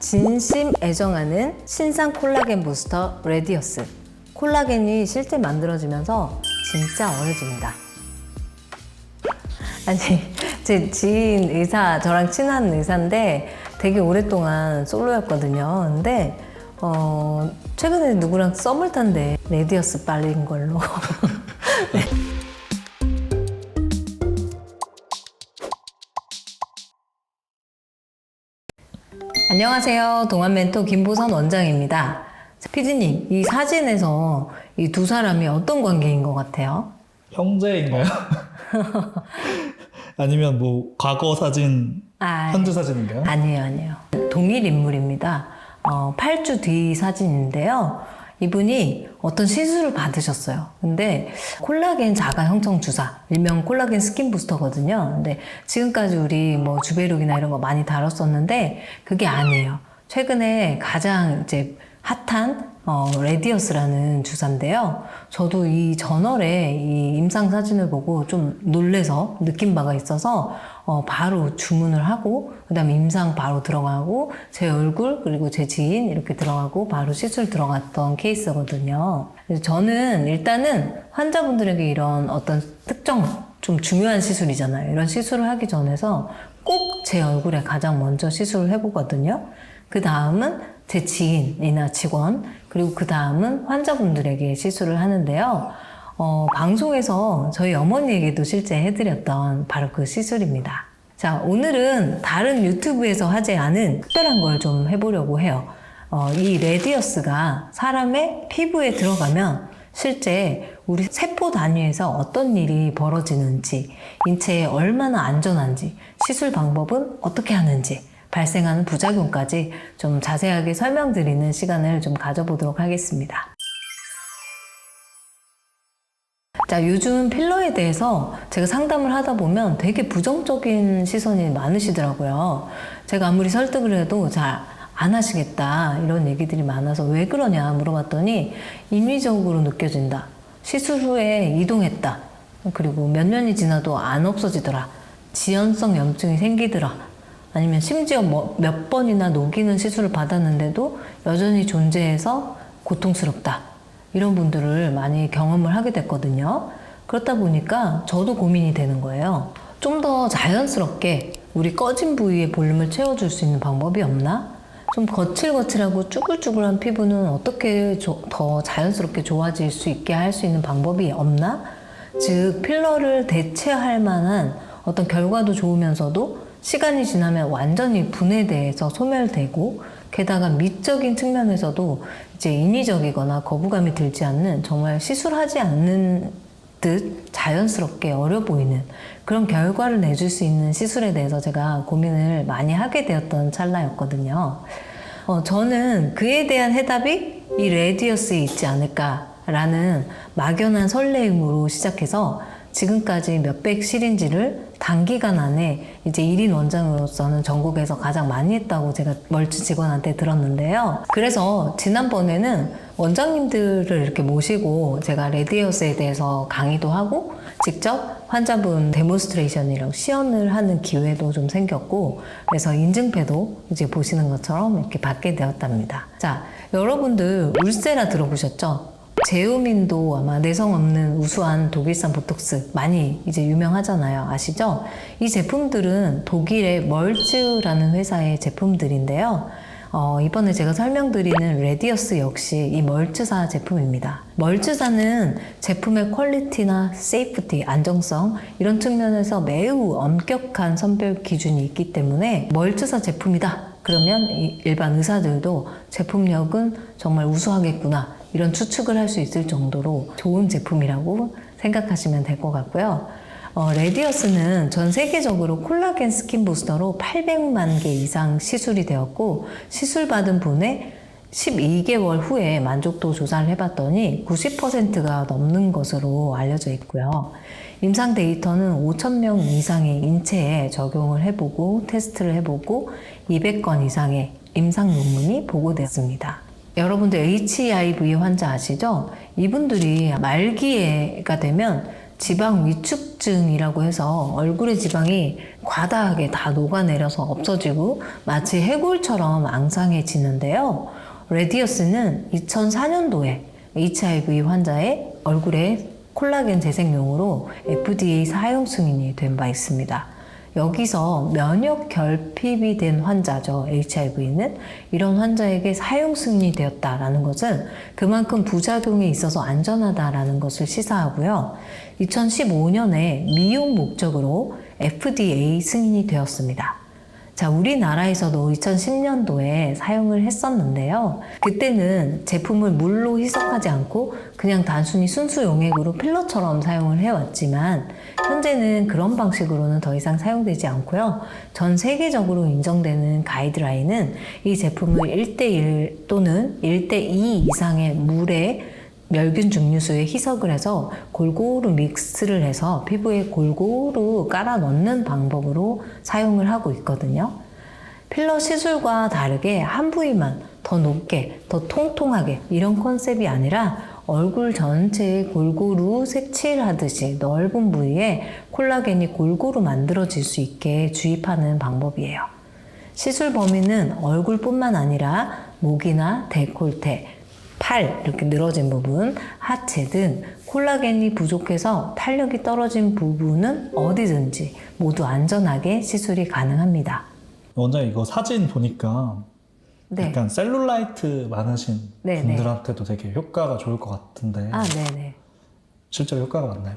진심 애정하는 신상 콜라겐 부스터 레디어스. 콜라겐이 실제 만들어지면서 진짜 어려집니다. 아니, 제 지인 의사, 저랑 친한 의사인데 되게 오랫동안 솔로였거든요. 근데 최근에 누구랑 썸을 탄데 레디어스 빨린 걸로. 네. 안녕하세요. 동안멘토 김보선 원장입니다. 피디님, 이 사진에서 이 두 사람이 어떤 관계인 것 같아요? 형제인가요? 아니면 뭐 과거 사진, 현재 사진인가요? 아니에요. 동일 인물입니다. 8주 뒤 사진인데요. 이분이 어떤 시술을 받으셨어요. 근데 콜라겐 자가 형성 주사, 일명 콜라겐 스킨 부스터거든요. 근데 지금까지 우리 뭐 주베룩이나 이런 거 많이 다뤘었는데 그게 아니에요. 최근에 가장 이제 핫한 레디어스라는 주사인데요. 저도 이 저널에 이 임상 사진을 보고 좀 놀래서 느낀 바가 있어서 바로 주문을 하고 그다음에 임상 바로 들어가고 제 얼굴 그리고 제 지인 이렇게 들어가고 바로 시술 들어갔던 케이스거든요. 그래서 저는 일단은 환자분들에게 이런 어떤 특정 좀 중요한 시술이잖아요. 이런 시술을 하기 전에서 꼭 제 얼굴에 가장 먼저 시술을 해보거든요. 그 다음은 제 지인이나 직원, 그리고 그 다음은 환자분들에게 시술을 하는데요. 방송에서 저희 어머니에게도 실제 해드렸던 바로 그 시술입니다. 자, 오늘은 다른 유튜브에서 하지 않은 특별한 걸 좀 해보려고 해요. 이 레디어스가 사람의 피부에 들어가면 실제 우리 세포 단위에서 어떤 일이 벌어지는지, 인체에 얼마나 안전한지, 시술 방법은 어떻게 하는지, 발생하는 부작용까지 좀 자세하게 설명드리는 시간을 좀 가져보도록 하겠습니다. 자, 요즘 필러에 대해서 제가 상담을 하다 보면 되게 부정적인 시선이 많으시더라고요. 제가 아무리 설득을 해도 잘 안 하시겠다 이런 얘기들이 많아서 왜 그러냐 물어봤더니 인위적으로 느껴진다. 시술 후에 이동했다. 그리고 몇 년이 지나도 안 없어지더라. 지연성 염증이 생기더라. 아니면 심지어 몇 번이나 녹이는 시술을 받았는데도 여전히 존재해서 고통스럽다. 이런 분들을 많이 경험을 하게 됐거든요. 그렇다 보니까 저도 고민이 되는 거예요. 좀 더 자연스럽게 우리 꺼진 부위의 볼륨을 채워줄 수 있는 방법이 없나? 좀 거칠거칠하고 쭈글쭈글한 피부는 어떻게 더 자연스럽게 좋아질 수 있게 할 수 있는 방법이 없나? 즉 필러를 대체할 만한 어떤 결과도 좋으면서도 시간이 지나면 완전히 분해돼서 소멸되고 게다가 미적인 측면에서도 이제 인위적이거나 거부감이 들지 않는 정말 시술하지 않는 듯 자연스럽게 어려 보이는 그런 결과를 내줄 수 있는 시술에 대해서 제가 고민을 많이 하게 되었던 찰나였거든요. 저는 그에 대한 해답이 이 레디어스에 있지 않을까라는 막연한 설레임으로 시작해서 지금까지 몇백 시린지를 단기간 안에 이제 1인 원장으로서는 전국에서 가장 많이 했다고 제가 멀츠 직원한테 들었는데요. 그래서 지난번에는 원장님들을 이렇게 모시고 제가 레디어스에 대해서 강의도 하고 직접 환자분 데몬스트레이션이라고 시연을 하는 기회도 좀 생겼고 그래서 인증패도 이제 보시는 것처럼 이렇게 받게 되었답니다. 자, 여러분들 울세라 들어보셨죠? 제오민도 아마 내성 없는 우수한 독일산 보톡스 많이 이제 유명하잖아요. 아시죠? 이 제품들은 독일의 멀츠라는 회사의 제품들인데요. 이번에 제가 설명드리는 레디어스 역시 이 멀츠사 제품입니다. 멀츠사는 제품의 퀄리티나 세이프티, 안정성 이런 측면에서 매우 엄격한 선별 기준이 있기 때문에 멀츠사 제품이다. 그러면 일반 의사들도 제품력은 정말 우수하겠구나. 이런 추측을 할 수 있을 정도로 좋은 제품이라고 생각하시면 될 것 같고요. 레디어스는 전 세계적으로 콜라겐 스킨 부스터로 800만 개 이상 시술이 되었고 시술 받은 분의 12개월 후에 만족도 조사를 해봤더니 90%가 넘는 것으로 알려져 있고요. 임상 데이터는 5,000명 이상의 인체에 적용을 해보고 테스트를 해보고 200건 이상의 임상 논문이 보고되었습니다. 여러분들 HIV 환자 아시죠? 이분들이 말기가 되면 지방 위축증이라고 해서 얼굴의 지방이 과다하게 다 녹아내려서 없어지고 마치 해골처럼 앙상해지는데요. 레디어스는 2004년도에 HIV 환자의 얼굴에 콜라겐 재생용으로 FDA 사용 승인이 된 바 있습니다. 여기서 면역 결핍이 된 환자죠. HIV는 이런 환자에게 사용 승인이 되었다라는 것은 그만큼 부작용이 있어서 안전하다라는 것을 시사하고요. 2015년에 미용 목적으로 FDA 승인이 되었습니다. 자, 우리나라에서도 2010년도에 사용을 했었는데요. 그때는 제품을 물로 희석하지 않고 그냥 단순히 순수 용액으로 필러처럼 사용을 해왔지만 현재는 그런 방식으로는 더 이상 사용되지 않고요. 전 세계적으로 인정되는 가이드라인은 이 제품을 1:1 또는 1:2 이상의 물에 멸균 증류수에 희석을 해서 골고루 믹스를 해서 피부에 골고루 깔아 넣는 방법으로 사용을 하고 있거든요. 필러 시술과 다르게 한 부위만 더 높게, 더 통통하게 이런 컨셉이 아니라 얼굴 전체에 골고루 색칠하듯이 넓은 부위에 콜라겐이 골고루 만들어질 수 있게 주입하는 방법이에요. 시술 범위는 얼굴뿐만 아니라 목이나 데콜테, 팔, 이렇게 늘어진 부분, 하체 등 콜라겐이 부족해서 탄력이 떨어진 부분은 어디든지 모두 안전하게 시술이 가능합니다. 원장님 이거 사진 보니까 네. 약간 셀룰라이트 많으신 네네. 분들한테도 되게 효과가 좋을 것 같은데 아, 네네. 실제로 효과가 맞나요?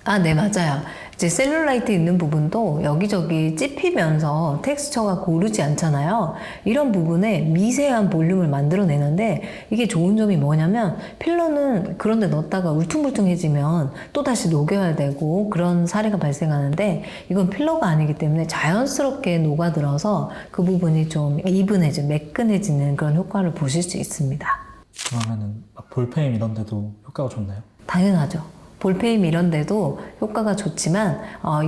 아, 네, 맞아요. 이제 셀룰라이트 있는 부분도 여기저기 찝히면서 텍스처가 고르지 않잖아요. 이런 부분에 미세한 볼륨을 만들어내는데 이게 좋은 점이 뭐냐면 필러는 그런 데 넣었다가 울퉁불퉁해지면 또다시 녹여야 되고 그런 사례가 발생하는데 이건 필러가 아니기 때문에 자연스럽게 녹아들어서 그 부분이 좀 매끈해지는 그런 효과를 보실 수 있습니다. 그러면은 막 볼페임 이런 데도 효과가 좋나요? 당연하죠. 볼페임 이런 데도 효과가 좋지만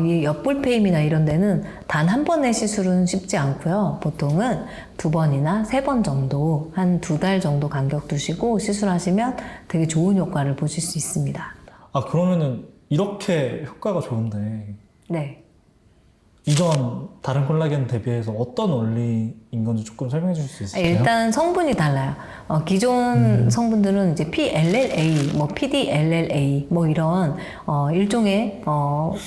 이 옆볼페임이나 이런 데는 단 한 번의 시술은 쉽지 않고요. 보통은 2번이나 3번 정도 한 2달 정도 간격 두시고 시술하시면 되게 좋은 효과를 보실 수 있습니다. 아 그러면은 이렇게 효과가 좋은데 네. 이전 다른 콜라겐 대비해서 어떤 원리인 건지 조금 설명해 주실 수 있을까요? 일단 성분이 달라요. 기존 성분들은 이제 PLLA, PDLLA, 이런 일종의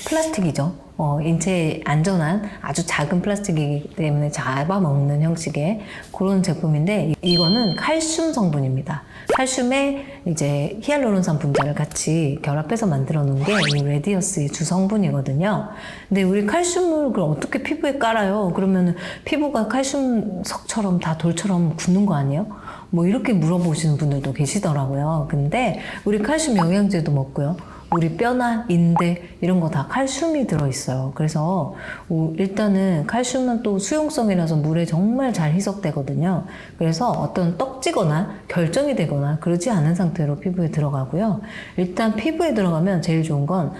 플라스틱이죠. 인체에 안전한 아주 작은 플라스틱이기 때문에 잡아먹는 형식의 그런 제품인데 이거는 칼슘 성분입니다. 칼슘에 이제 히알루론산 분자를 같이 결합해서 만들어 놓은 게 이 레디어스의 주 성분이거든요. 근데 우리 칼슘을 그럼 어떻게 피부에 깔아요? 그러면 피부가 칼슘석처럼 다 돌처럼 굳는 거 아니에요? 이렇게 물어보시는 분들도 계시더라고요. 근데 우리 칼슘 영양제도 먹고요. 우리 뼈나 인대 이런 거 다 칼슘이 들어있어요. 그래서 일단은 칼슘은 또 수용성이라서 물에 정말 잘 희석되거든요. 그래서 어떤 떡지거나 결정이 되거나 그러지 않은 상태로 피부에 들어가고요. 일단 피부에 들어가면 제일 좋은 건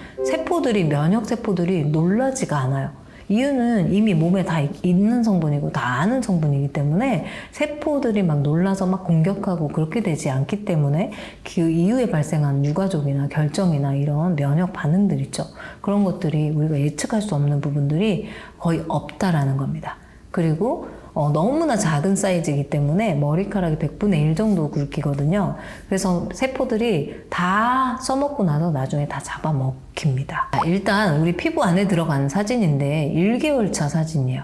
면역 세포들이 놀라지가 않아요. 이유는 이미 몸에 다 있는 성분이고 다 아는 성분이기 때문에 세포들이 막 놀라서 막 공격하고 그렇게 되지 않기 때문에 그 이후에 발생한 유가족이나 결정이나 이런 면역 반응들 있죠. 그런 것들이 우리가 예측할 수 없는 부분들이 거의 없다라는 겁니다. 그리고 너무나 작은 사이즈이기 때문에 머리카락이 100분의 1 정도 굵기거든요. 그래서 세포들이 다 써먹고 나서 나중에 다 잡아먹힙니다. 일단 우리 피부 안에 들어간 사진인데 1개월 차 사진이에요.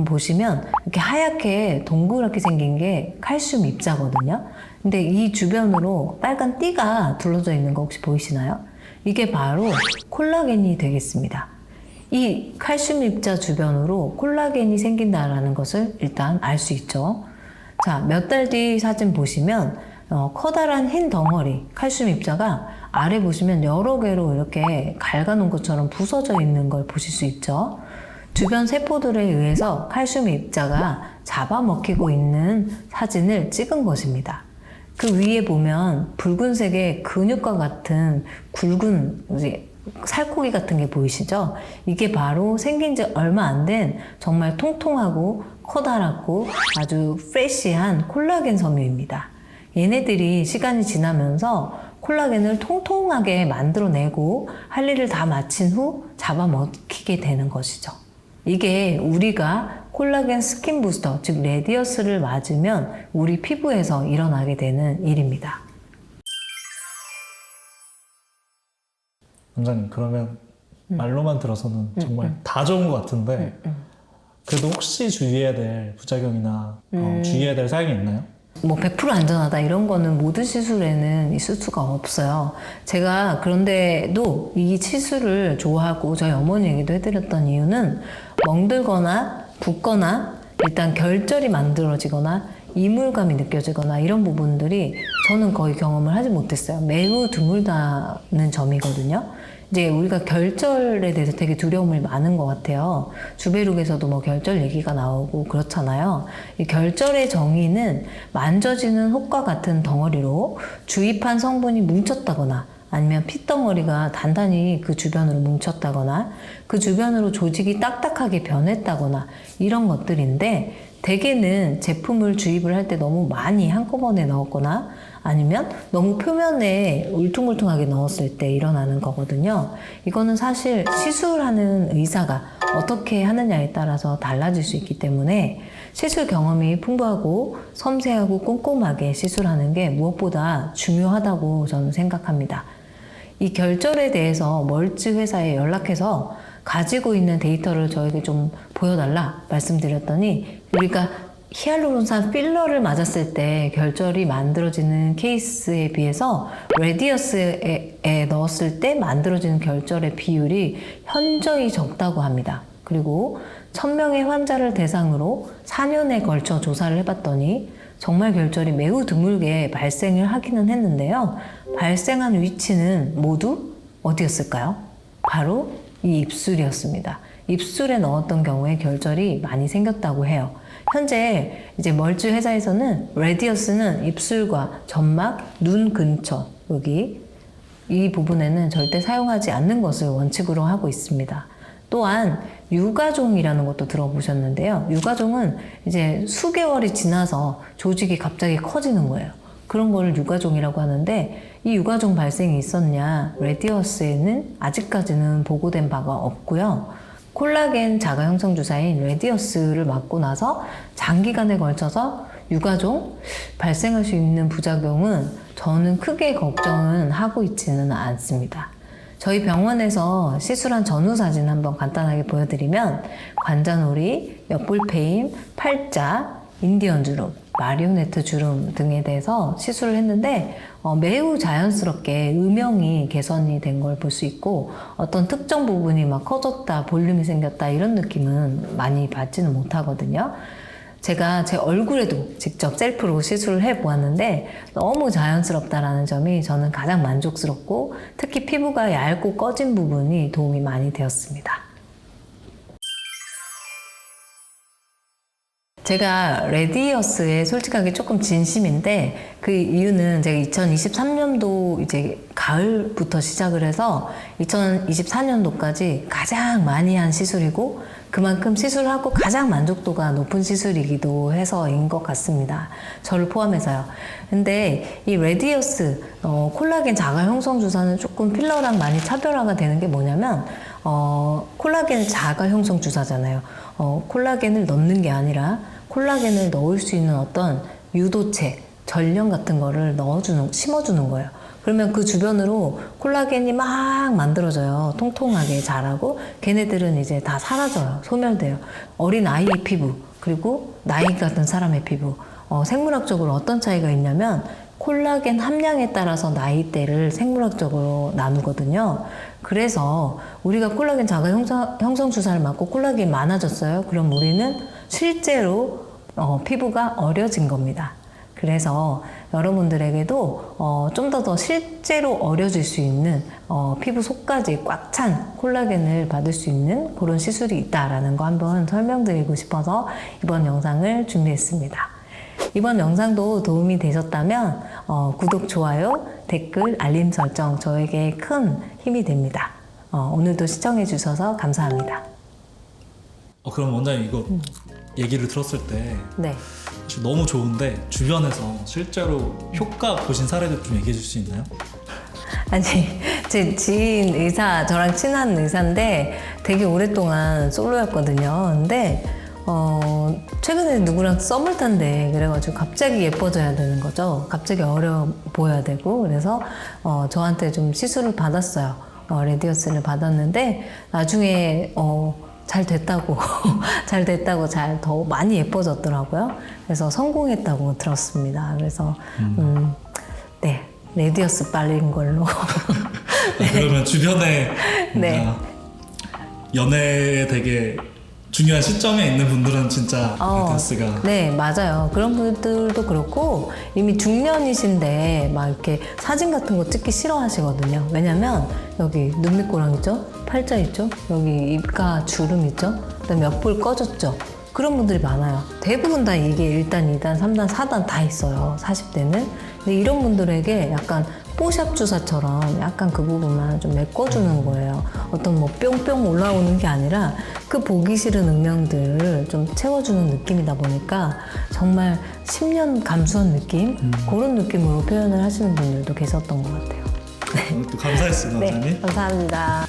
보시면 이렇게 하얗게 동그랗게 생긴 게 칼슘 입자거든요. 근데 이 주변으로 빨간 띠가 둘러져 있는 거 혹시 보이시나요? 이게 바로 콜라겐이 되겠습니다. 이 칼슘 입자 주변으로 콜라겐이 생긴다라는 것을 일단 알 수 있죠. 자, 몇 달 뒤 사진 보시면 커다란 흰 덩어리 칼슘 입자가 아래 보시면 여러 개로 이렇게 갉아놓은 것처럼 부서져 있는 걸 보실 수 있죠. 주변 세포들에 의해서 칼슘 입자가 잡아먹히고 있는 사진을 찍은 것입니다. 그 위에 보면 붉은색의 근육과 같은 굵은 살코기 같은 게 보이시죠? 이게 바로 생긴 지 얼마 안 된 정말 통통하고 커다랗고 아주 프레시한 콜라겐 섬유입니다. 얘네들이 시간이 지나면서 콜라겐을 통통하게 만들어내고 할 일을 다 마친 후 잡아먹히게 되는 것이죠. 이게 우리가 콜라겐 스킨 부스터, 즉 레디어스를 맞으면 우리 피부에서 일어나게 되는 일입니다. 원장님, 그러면 말로만 들어서는 정말 다 좋은 것 같은데 그래도 혹시 주의해야 될 부작용이나 주의해야 될 사항이 있나요? 뭐 100% 안전하다 이런 거는 모든 시술에는 있을 수가 없어요. 제가 그런데도 이 시술을 좋아하고 저희 어머니 얘기도 해드렸던 이유는 멍들거나 붓거나 일단 결절이 만들어지거나 이물감이 느껴지거나 이런 부분들이 저는 거의 경험을 하지 못했어요. 매우 드물다는 점이거든요. 이제 우리가 결절에 대해서 되게 두려움이 많은 것 같아요. 주베룩에서도 뭐 결절 얘기가 나오고 그렇잖아요. 이 결절의 정의는 만져지는 혹과 같은 덩어리로 주입한 성분이 뭉쳤다거나 아니면 핏덩어리가 단단히 그 주변으로 뭉쳤다거나 그 주변으로 조직이 딱딱하게 변했다거나 이런 것들인데 대개는 제품을 주입을 할 때 너무 많이 한꺼번에 넣었거나 아니면 너무 표면에 울퉁불퉁하게 넣었을 때 일어나는 거거든요. 이거는 사실 시술하는 의사가 어떻게 하느냐에 따라서 달라질 수 있기 때문에 시술 경험이 풍부하고 섬세하고 꼼꼼하게 시술하는 게 무엇보다 중요하다고 저는 생각합니다. 이 결절에 대해서 멀지 회사에 연락해서 가지고 있는 데이터를 저에게 좀 보여달라 말씀드렸더니 우리가 히알루론산 필러를 맞았을 때 결절이 만들어지는 케이스에 비해서 레디어스에 넣었을 때 만들어지는 결절의 비율이 현저히 적다고 합니다. 그리고 1000명의 환자를 대상으로 4년에 걸쳐 조사를 해봤더니 정말 결절이 매우 드물게 발생을 하기는 했는데요. 발생한 위치는 모두 어디였을까요? 바로 이 입술이었습니다. 입술에 넣었던 경우에 결절이 많이 생겼다고 해요. 현재 이제 멀지 회사에서는 레디어스는 입술과 점막, 눈 근처 여기 이 부분에는 절대 사용하지 않는 것을 원칙으로 하고 있습니다. 또한 유가종이라는 것도 들어보셨는데요. 유가종은 이제 수개월이 지나서 조직이 갑자기 커지는 거예요. 그런 거를 유가종이라고 하는데 이 유가종 발생이 있었냐? 레디어스에는 아직까지는 보고된 바가 없고요. 콜라겐 자가 형성 주사인 레디어스를 맞고 나서 장기간에 걸쳐서 유가종 발생할 수 있는 부작용은 저는 크게 걱정은 하고 있지는 않습니다. 저희 병원에서 시술한 전후 사진 한번 간단하게 보여드리면 관자놀이, 옆볼페임, 팔자, 인디언 주름, 마리오네트 주름 등에 대해서 시술을 했는데 매우 자연스럽게 음영이 개선이 된 걸 볼 수 있고 어떤 특정 부분이 막 커졌다, 볼륨이 생겼다 이런 느낌은 많이 받지는 못하거든요. 제가 제 얼굴에도 직접 셀프로 시술을 해보았는데 너무 자연스럽다라는 점이 저는 가장 만족스럽고 특히 피부가 얇고 꺼진 부분이 도움이 많이 되었습니다. 제가 레디어스에 솔직하게 조금 진심인데 그 이유는 제가 2023년도 이제 가을부터 시작을 해서 2024년도까지 가장 많이 한 시술이고 그만큼 시술하고 가장 만족도가 높은 시술이기도 해서인 것 같습니다. 저를 포함해서요. 근데 이 레디어스 콜라겐 자가 형성 주사는 조금 필러랑 많이 차별화가 되는 게 뭐냐면 콜라겐 자가 형성 주사잖아요. 콜라겐을 넣는 게 아니라 콜라겐을 넣을 수 있는 어떤 유도체, 전령 같은 거를 심어주는 거예요. 그러면 그 주변으로 콜라겐이 막 만들어져요. 통통하게 자라고 걔네들은 이제 다 사라져요. 소멸돼요. 어린 아이의 피부 그리고 나이 같은 사람의 피부 생물학적으로 어떤 차이가 있냐면 콜라겐 함량에 따라서 나이대를 생물학적으로 나누거든요. 그래서 우리가 콜라겐 자가 형성 주사를 맞고 콜라겐이 많아졌어요. 그럼 우리는 실제로 피부가 어려진 겁니다. 그래서 여러분들에게도 좀 더 실제로 어려질 수 있는 피부 속까지 꽉 찬 콜라겐을 받을 수 있는 그런 시술이 있다라는 거 한번 설명드리고 싶어서 이번 영상을 준비했습니다. 이번 영상도 도움이 되셨다면 구독, 좋아요, 댓글, 알림 설정 저에게 큰 힘이 됩니다. 오늘도 시청해 주셔서 감사합니다. 그럼 원장님 이거 얘기를 들었을 때 네. 사실 너무 좋은데 주변에서 실제로 효과 보신 사례들 좀 얘기해 줄 수 있나요? 아니, 제 지인 의사, 저랑 친한 의사인데 되게 오랫동안 솔로였거든요. 근데 최근에 누구랑 썸을 탄대. 그래가지고 갑자기 예뻐져야 되는 거죠. 갑자기 어려 보여야 되고. 그래서 저한테 좀 시술을 받았어요. 레디어스를 받았는데 나중에 잘 됐다고 잘 더 많이 예뻐졌더라고요. 그래서 성공했다고 들었습니다. 그래서 네, 레디어스 빨린 걸로. 그러면 주변에 네. 뭔가 연애에 되게 중요한 시점에 있는 분들은 진짜 레디어스가 네, 맞아요. 그런 분들도 그렇고 이미 중년이신데 막 이렇게 사진 같은 거 찍기 싫어하시거든요. 왜냐면 여기 눈밑고랑 있죠? 팔자 있죠? 여기 입가 주름 있죠? 그다음에 옆볼 꺼졌죠? 그런 분들이 많아요. 대부분 다 이게 1단, 2단, 3단, 4단 다 있어요. 40대는. 근데 이런 분들에게 약간 뽀샵 주사처럼 약간 그 부분만 좀 메꿔주는 거예요. 어떤 뭐 뿅뿅 올라오는 게 아니라 그 보기 싫은 음영들을 좀 채워주는 느낌이다 보니까 정말 10년 감수한 느낌? 그런 느낌으로 표현을 하시는 분들도 계셨던 것 같아요. 오늘 또 감사했습니다, 네, 원장님. 감사합니다.